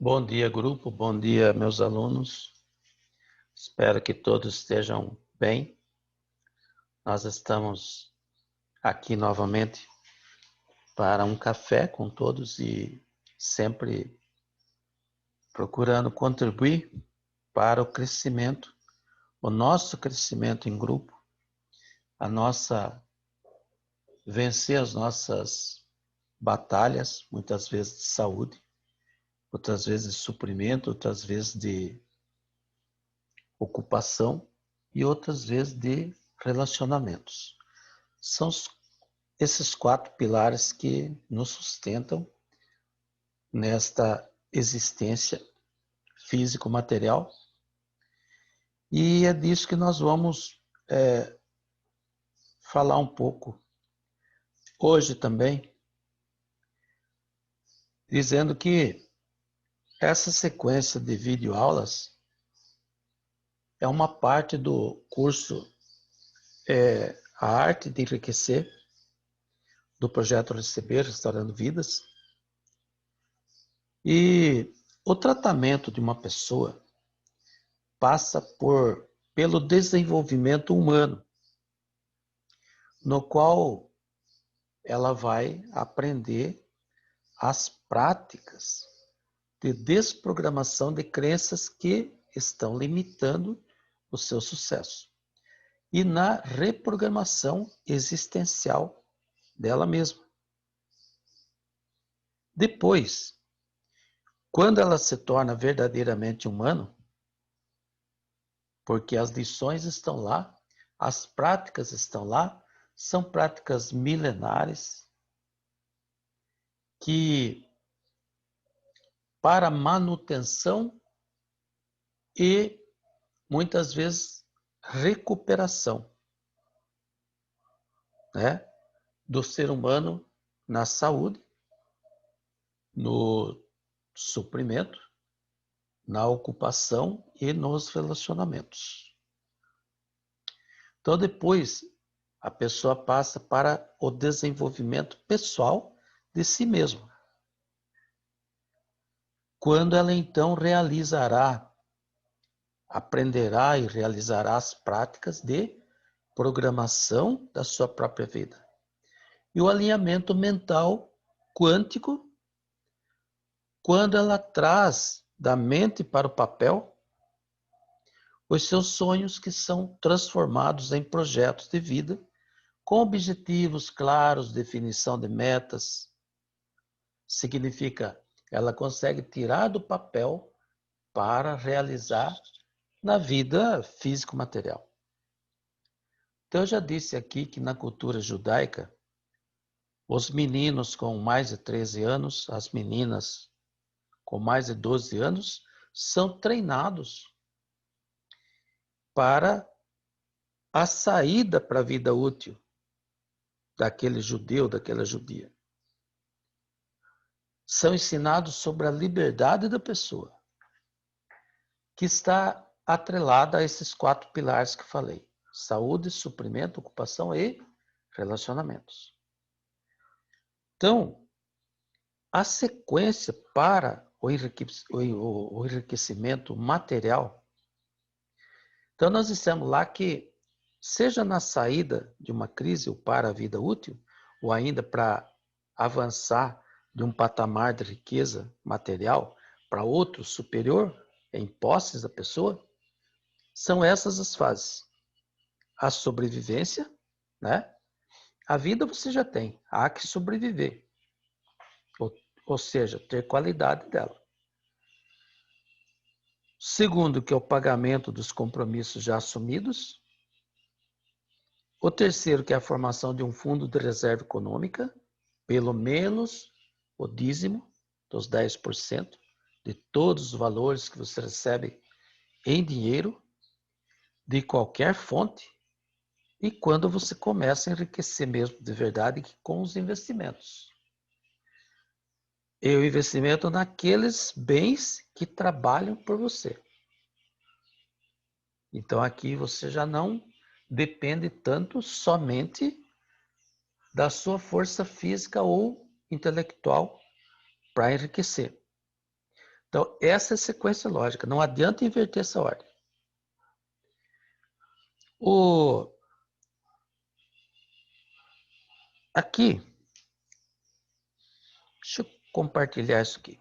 Bom dia, grupo. Bom dia, meus alunos. Espero que todos estejam bem. Nós estamos aqui novamente para um café com todos e sempre procurando contribuir para o crescimento, o nosso crescimento em grupo, vencer as nossas batalhas, muitas vezes de saúde, outras vezes de suprimento, outras vezes de ocupação e outras vezes de relacionamentos. São esses 4 pilares que nos sustentam nesta existência físico-material, e é disso que nós vamos falar um pouco hoje também, dizendo que essa sequência de videoaulas é uma parte do curso A Arte de Enriquecer, do projeto Receber, Restaurando Vidas. E o tratamento de uma pessoa passa pelo desenvolvimento humano, no qual ela vai aprender as práticas de desprogramação de crenças que estão limitando o seu sucesso e na reprogramação existencial dela mesma. Depois, quando ela se torna verdadeiramente humano, porque as lições estão lá, as práticas estão lá, são práticas milenares que, para manutenção e muitas vezes recuperação, né, do ser humano na saúde, no suprimento, na ocupação e nos relacionamentos. Então, depois, a pessoa passa para o desenvolvimento pessoal de si mesma. Quando ela então aprenderá e realizará as práticas de programação da sua própria vida. E o alinhamento mental quântico, quando ela traz da mente para o papel os seus sonhos, que são transformados em projetos de vida, com objetivos claros, definição de metas. Significa, ela consegue tirar do papel para realizar na vida físico-material. Então, eu já disse aqui que na cultura judaica, os meninos com mais de 13 anos, as meninas com mais de 12 anos, são treinados para a saída para a vida útil daquele judeu, daquela judia. São ensinados sobre a liberdade da pessoa, que está atrelada a esses 4 pilares que falei: saúde, suprimento, ocupação e relacionamentos. Então, a sequência para o enriquecimento material. Então, nós dissemos lá que, seja na saída de uma crise ou para a vida útil, ou ainda para avançar de um patamar de riqueza material para outro superior, em posses da pessoa, são essas as fases. A sobrevivência, né? A vida você já tem, há que sobreviver. Ou seja, ter qualidade dela. Segundo, que é o pagamento dos compromissos já assumidos. O terceiro, que é a formação de um fundo de reserva econômica, pelo menos o dízimo dos 10% de todos os valores que você recebe em dinheiro, de qualquer fonte, e quando você começa a enriquecer mesmo de verdade com os investimentos. E o investimento naqueles bens que trabalham por você. Então aqui você já não depende tanto somente da sua força física ou intelectual para enriquecer. Então, essa é a sequência lógica. Não adianta inverter essa ordem. Aqui, deixa eu compartilhar isso aqui.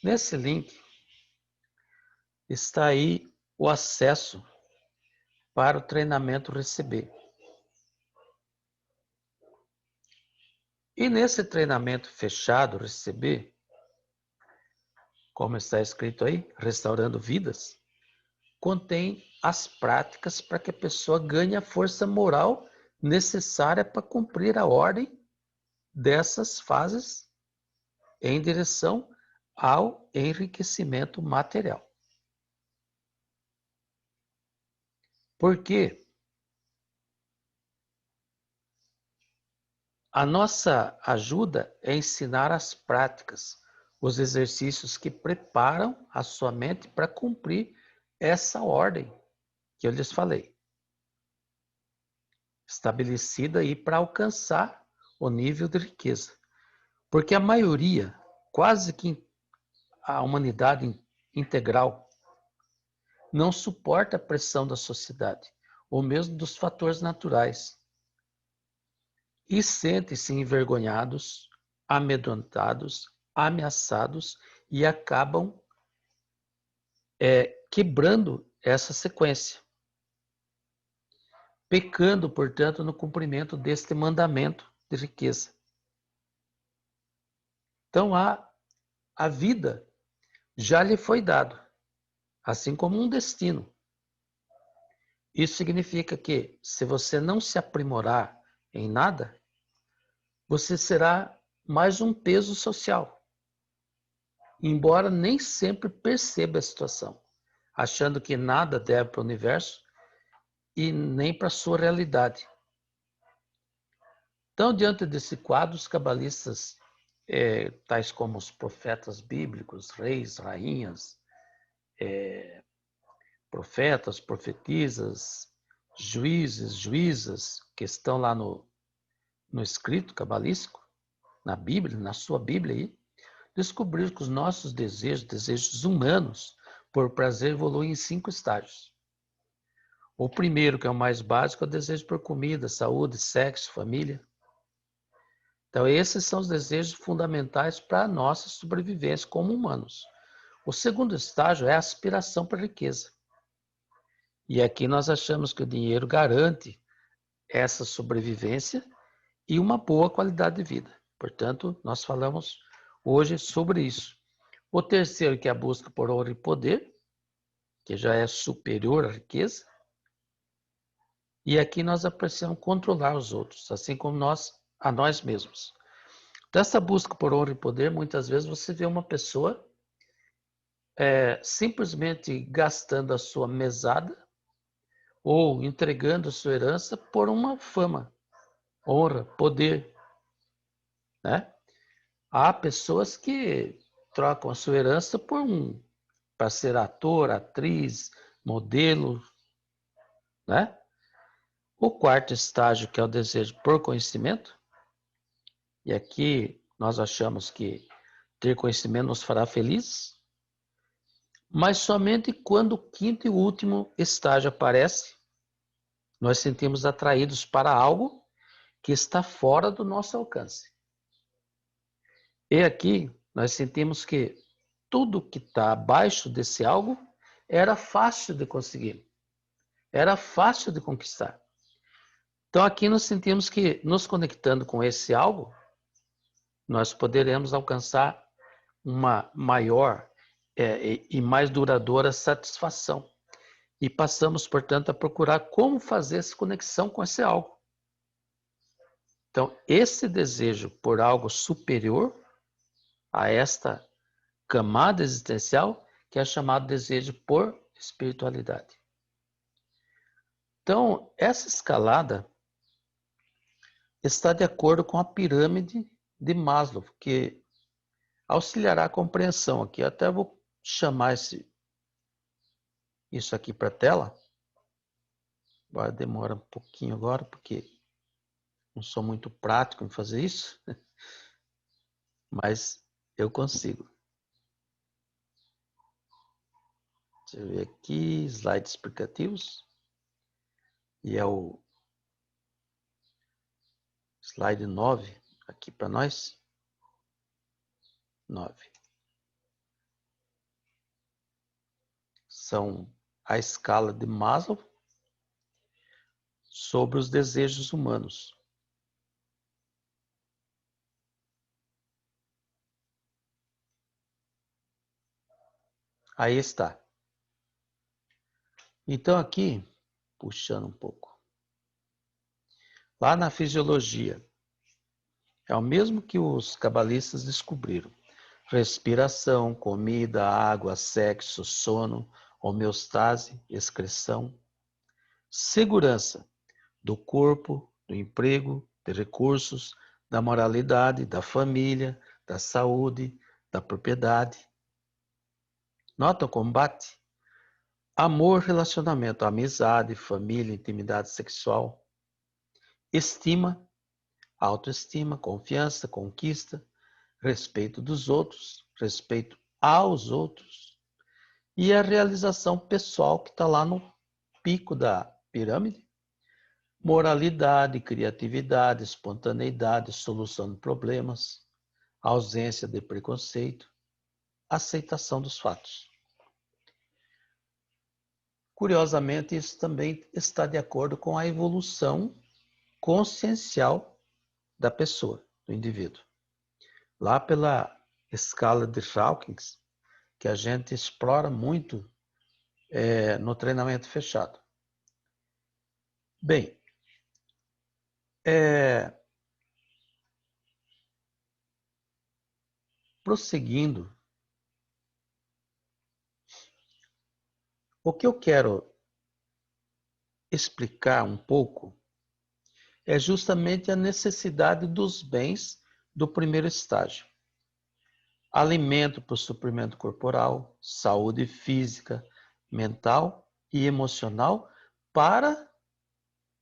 Nesse link está aí o acesso para o treinamento receber. E nesse treinamento fechado receber, como está escrito aí, restaurando vidas, contém as práticas para que a pessoa ganhe a força moral necessária para cumprir a ordem dessas fases em direção ao enriquecimento material. Porque a nossa ajuda é ensinar as práticas, os exercícios que preparam a sua mente para cumprir essa ordem que eu lhes falei, estabelecida aí para alcançar o nível de riqueza. Porque a maioria, quase que a humanidade integral, não suporta a pressão da sociedade, ou mesmo dos fatores naturais, e sentem-se envergonhados, amedrontados, ameaçados e acabam quebrando essa sequência, pecando, portanto, no cumprimento deste mandamento de riqueza. Então, a vida já lhe foi dado, assim como um destino. Isso significa que, se você não se aprimorar em nada, você será mais um peso social, embora nem sempre perceba a situação, achando que nada deve para o universo e nem para a sua realidade. Então, diante desse quadro, os cabalistas, tais como os profetas bíblicos, reis, rainhas, profetas, profetisas, juízes, juízas, que estão lá no escrito cabalístico, na Bíblia, na sua Bíblia aí, descobriram que os nossos desejos humanos por prazer, evoluem em 5 estágios. O primeiro, que é o mais básico, é o desejo por comida, saúde, sexo, família. Então, esses são os desejos fundamentais para a nossa sobrevivência como humanos. O segundo estágio é a aspiração para a riqueza. E aqui nós achamos que o dinheiro garante essa sobrevivência e uma boa qualidade de vida. Portanto, nós falamos hoje sobre isso. O terceiro, que é a busca por ouro e poder, que já é superior à riqueza. E aqui nós apreciamos controlar os outros, assim como a nós mesmos. Dessa busca por honra e poder, muitas vezes você vê uma pessoa simplesmente gastando a sua mesada ou entregando a sua herança por uma fama, honra, poder, né? Há pessoas que trocam a sua herança para ser ator, atriz, modelo, né? O quarto estágio, que é o desejo por conhecimento, e aqui nós achamos que ter conhecimento nos fará felizes, mas somente quando o quinto e último estágio aparece, nós sentimos atraídos para algo que está fora do nosso alcance. E aqui nós sentimos que tudo que está abaixo desse algo era fácil de conseguir, era fácil de conquistar. Então aqui nós sentimos que, nos conectando com esse algo, nós poderemos alcançar uma maior e mais duradoura satisfação. E passamos, portanto, a procurar como fazer essa conexão com esse algo. Então, esse desejo por algo superior a esta camada existencial, que é chamado desejo por espiritualidade. Então, essa escalada está de acordo com a pirâmide de Maslow, que auxiliará a compreensão aqui. Eu até vou chamar isso aqui para a tela. Vai demorar um pouquinho agora, porque não sou muito prático em fazer isso, mas eu consigo. Deixa eu ver aqui, slides explicativos. E é o slide 9 aqui para nós. 9. São a escala de Maslow sobre os desejos humanos. Aí está. Então aqui, puxando um pouco. Lá na fisiologia, é o mesmo que os cabalistas descobriram. Respiração, comida, água, sexo, sono, homeostase, excreção. Segurança do corpo, do emprego, de recursos, da moralidade, da família, da saúde, da propriedade. Nota o combate? Amor, relacionamento, amizade, família, intimidade sexual. Estima, autoestima, confiança, conquista, respeito dos outros, respeito aos outros. E a realização pessoal que está lá no pico da pirâmide. Moralidade, criatividade, espontaneidade, solução de problemas, ausência de preconceito, aceitação dos fatos. Curiosamente, isso também está de acordo com a evolução consciencial da pessoa, do indivíduo. Lá pela escala de Hawkins, que a gente explora muito no treinamento fechado. Bem, prosseguindo, o que eu quero explicar um pouco é justamente a necessidade dos bens do primeiro estágio. Alimento para o suprimento corporal, saúde física, mental e emocional para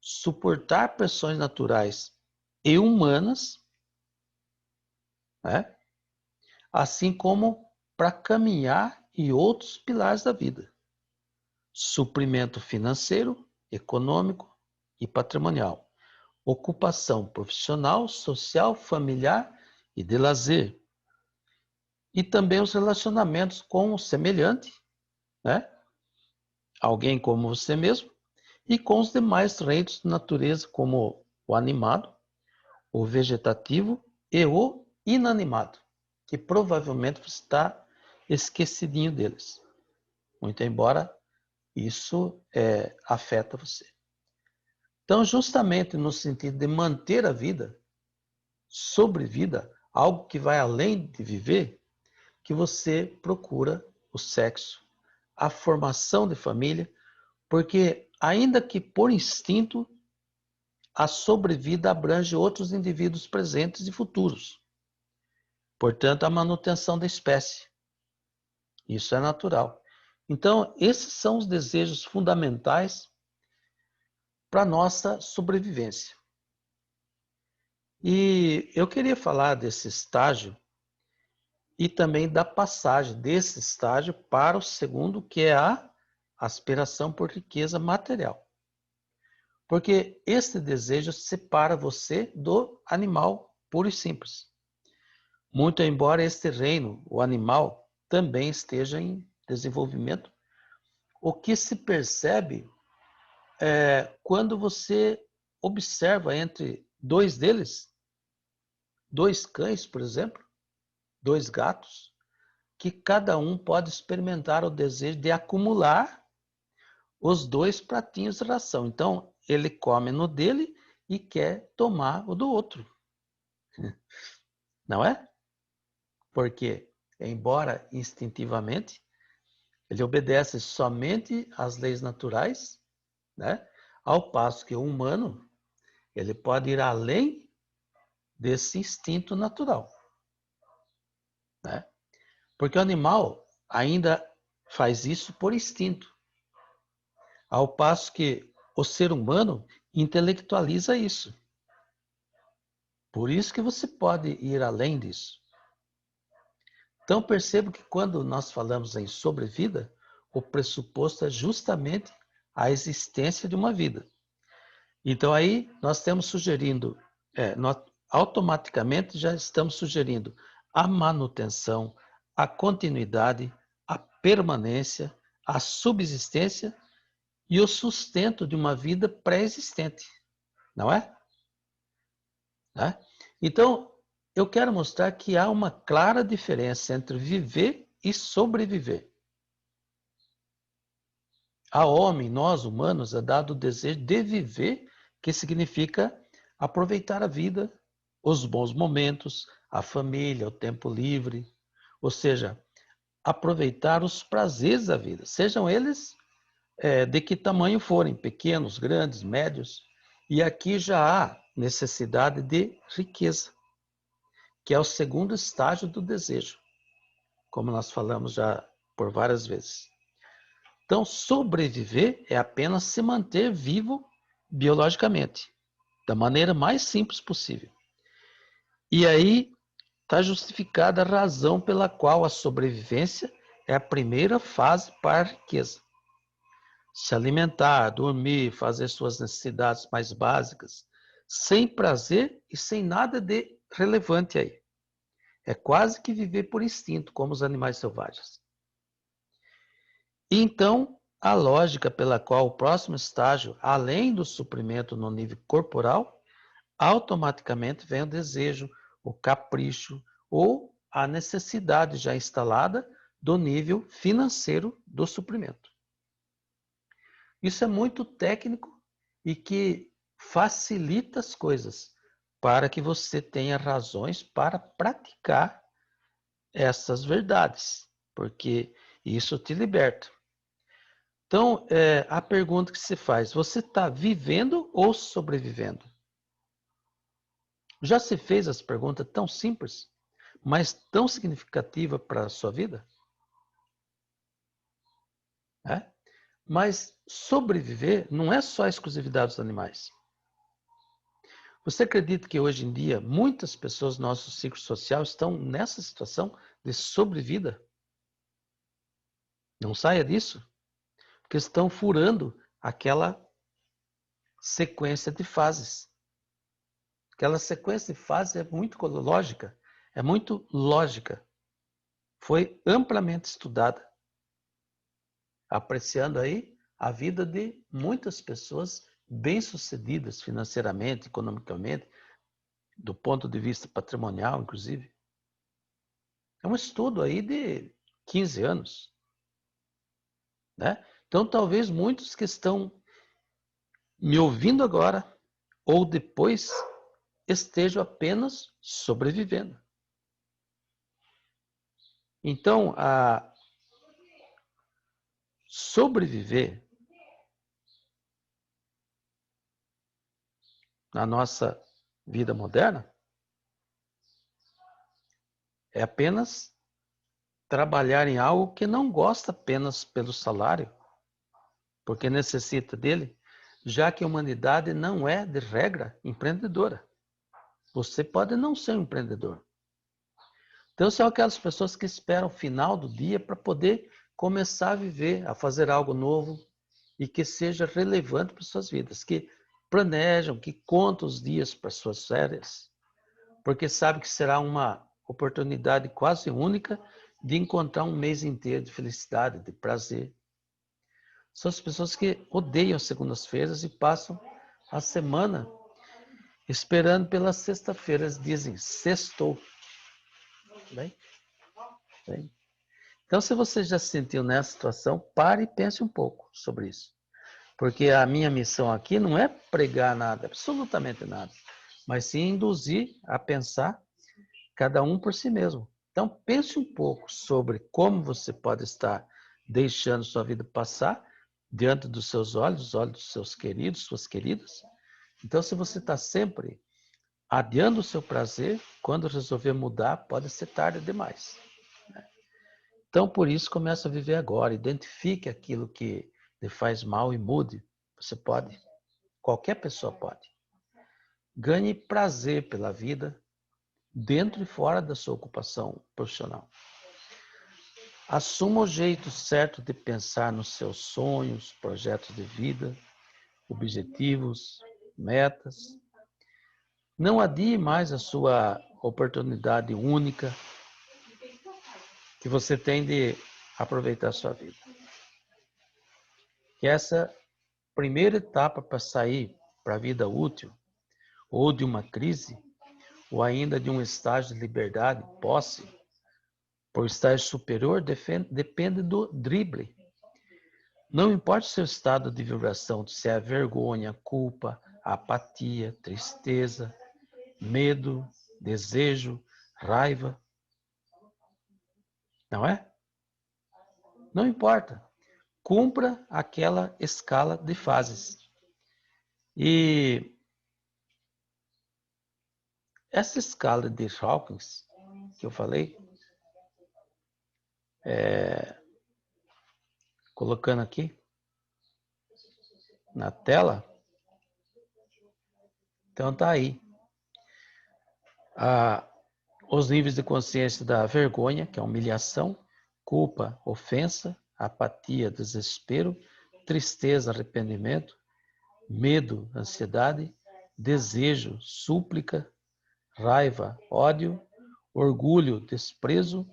suportar pressões naturais e humanas, né? Assim como para caminhar e outros pilares da vida. Suprimento financeiro, econômico e patrimonial. Ocupação profissional, social, familiar e de lazer. E também os relacionamentos com o semelhante, né? Alguém como você mesmo, e com os demais reinos de natureza, como o animado, o vegetativo e o inanimado, que provavelmente você está esquecidinho deles. Muito embora isso afeta você. Então, justamente no sentido de manter a vida, sobrevida, algo que vai além de viver, que você procura o sexo, a formação de família, porque ainda que por instinto, a sobrevida abrange outros indivíduos presentes e futuros. Portanto, a manutenção da espécie. Isso é natural. Então, esses são os desejos fundamentais para a nossa sobrevivência. E eu queria falar desse estágio e também da passagem desse estágio para o segundo, que é a aspiração por riqueza material. Porque esse desejo separa você do animal puro e simples. Muito embora este reino, o animal, também esteja em desenvolvimento, o que se percebe quando você observa entre dois deles, dois cães, por exemplo, dois gatos, que cada um pode experimentar o desejo de acumular os dois pratinhos de ração. Então, ele come no dele e quer tomar o do outro. Não é? Porque, embora instintivamente, ele obedece somente às leis naturais, né? Ao passo que o humano, ele pode ir além desse instinto natural, né? Porque o animal ainda faz isso por instinto, ao passo que o ser humano intelectualiza isso. Por isso que você pode ir além disso. Então percebo que quando nós falamos em sobrevida, o pressuposto é justamente a existência de uma vida. Então aí nós estamos sugerindo, nós automaticamente já estamos sugerindo a manutenção, a continuidade, a permanência, a subsistência e o sustento de uma vida pré-existente, não é? Né? Então, eu quero mostrar que há uma clara diferença entre viver e sobreviver. Ao homem, nós humanos, é dado o desejo de viver, que significa aproveitar a vida, os bons momentos, a família, o tempo livre, ou seja, aproveitar os prazeres da vida, sejam eles de que tamanho forem, pequenos, grandes, médios. E aqui já há necessidade de riqueza, que é o segundo estágio do desejo, como nós falamos já por várias vezes. Então, sobreviver é apenas se manter vivo biologicamente, da maneira mais simples possível. E aí está justificada a razão pela qual a sobrevivência é a primeira fase para a riqueza. Se alimentar, dormir, fazer suas necessidades mais básicas, sem prazer e sem nada de relevante aí. É quase que viver por instinto, como os animais selvagens. Então, a lógica pela qual o próximo estágio, além do suprimento no nível corporal, automaticamente vem o desejo, o capricho ou a necessidade já instalada do nível financeiro do suprimento. Isso é muito técnico e que facilita as coisas para que você tenha razões para praticar essas verdades, porque isso te liberta. Então, a pergunta que se faz, você está vivendo ou sobrevivendo? Já se fez essa pergunta tão simples, mas tão significativa para a sua vida? É? Mas sobreviver não é só a exclusividade dos animais. Você acredita que hoje em dia muitas pessoas do nosso ciclo social estão nessa situação de sobrevida? Não saia disso, porque estão furando aquela sequência de fases. Aquela sequência de fases é muito lógica, é muito lógica. Foi amplamente estudada, apreciando aí a vida de muitas pessoas bem-sucedidas financeiramente, economicamente, do ponto de vista patrimonial, inclusive. É um estudo aí de 15 anos. Né? Então, talvez muitos que estão me ouvindo agora ou depois estejam apenas sobrevivendo. Então, a sobreviver na nossa vida moderna é apenas trabalhar em algo que não gosta apenas pelo salário, porque necessita dele, já que a humanidade não é, de regra, empreendedora. Você pode não ser um empreendedor. Então, são aquelas pessoas que esperam o final do dia para poder começar a viver, a fazer algo novo e que seja relevante para suas vidas, que planejam, que contam os dias para suas férias, porque sabe que será uma oportunidade quase única de encontrar um mês inteiro de felicidade, de prazer. São as pessoas que odeiam as segundas-feiras e passam a semana esperando pelas sexta-feiras, dizem sextou. Bem? Bem. Então, se você já se sentiu nessa situação, pare e pense um pouco sobre isso. Porque a minha missão aqui não é pregar nada, absolutamente nada, mas sim induzir a pensar cada um por si mesmo. Então, pense um pouco sobre como você pode estar deixando sua vida passar diante dos seus olhos, os olhos dos seus queridos, suas queridas. Então, se você está sempre adiando o seu prazer, quando resolver mudar, pode ser tarde demais. Então, por isso, comece a viver agora. Identifique aquilo que lhe faz mal e mude. Você pode. Qualquer pessoa pode. Ganhe prazer pela vida, dentro e fora da sua ocupação profissional. Assuma o jeito certo de pensar nos seus sonhos, projetos de vida, objetivos, metas. Não adie mais a sua oportunidade única que você tem de aproveitar a sua vida. Que essa primeira etapa para sair para a vida útil, ou de uma crise, ou ainda de um estágio de liberdade, posse, por estágio superior, depende do drible. Não importa o seu estado de vibração, se é vergonha, culpa, apatia, tristeza, medo, desejo, raiva. Não é? Não importa. Cumpra aquela escala de fases. E essa escala de Hawkins, que eu falei, colocando aqui na tela, então tá aí. Os níveis de consciência da vergonha, que é humilhação, culpa, ofensa, apatia, desespero, tristeza, arrependimento, medo, ansiedade, desejo, súplica, raiva, ódio, orgulho, desprezo,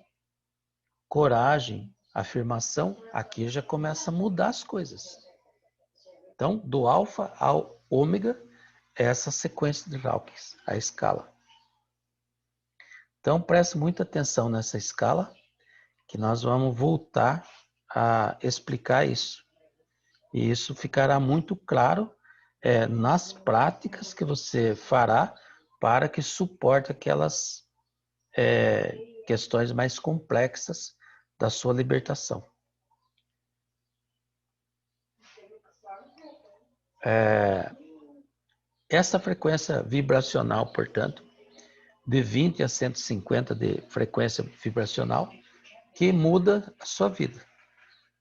coragem, afirmação. Aqui já começa a mudar as coisas. Então, do alfa ao ômega, é essa sequência de Hawkins, a escala. Então, preste muita atenção nessa escala, que nós vamos voltar a explicar isso. E isso ficará muito claro nas práticas que você fará para que suporte aquelas questões mais complexas da sua libertação. Essa frequência vibracional, portanto, de 20 a 150 de frequência vibracional, que muda a sua vida.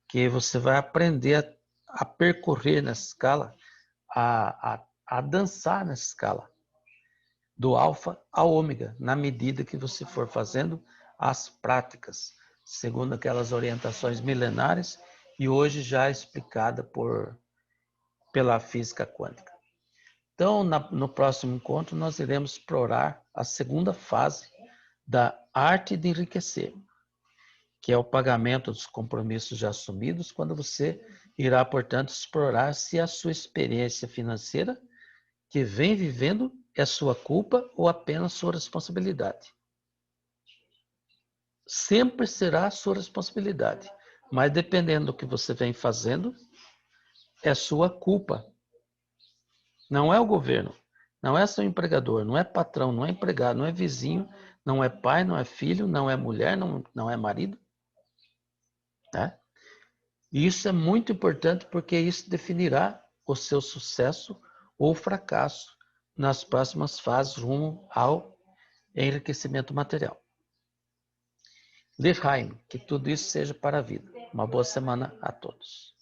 Que você vai aprender a percorrer nessa escala, a dançar nessa escala, do alfa ao ômega, na medida que você for fazendo as práticas, segundo aquelas orientações milenares e hoje já explicada pela física quântica. Então, no próximo encontro, nós iremos explorar a segunda fase da arte de enriquecer, que é o pagamento dos compromissos já assumidos, quando você irá, portanto, explorar se a sua experiência financeira que vem vivendo é sua culpa ou apenas sua responsabilidade. Sempre será sua responsabilidade, mas dependendo do que você vem fazendo, é sua culpa. Não é o governo, não é seu empregador, não é patrão, não é empregado, não é vizinho, não é pai, não é filho, não é mulher, não é marido. Né? E isso é muito importante porque isso definirá o seu sucesso ou fracasso nas próximas fases rumo ao enriquecimento material. L'chaim, que tudo isso seja para a vida. Uma boa semana a todos.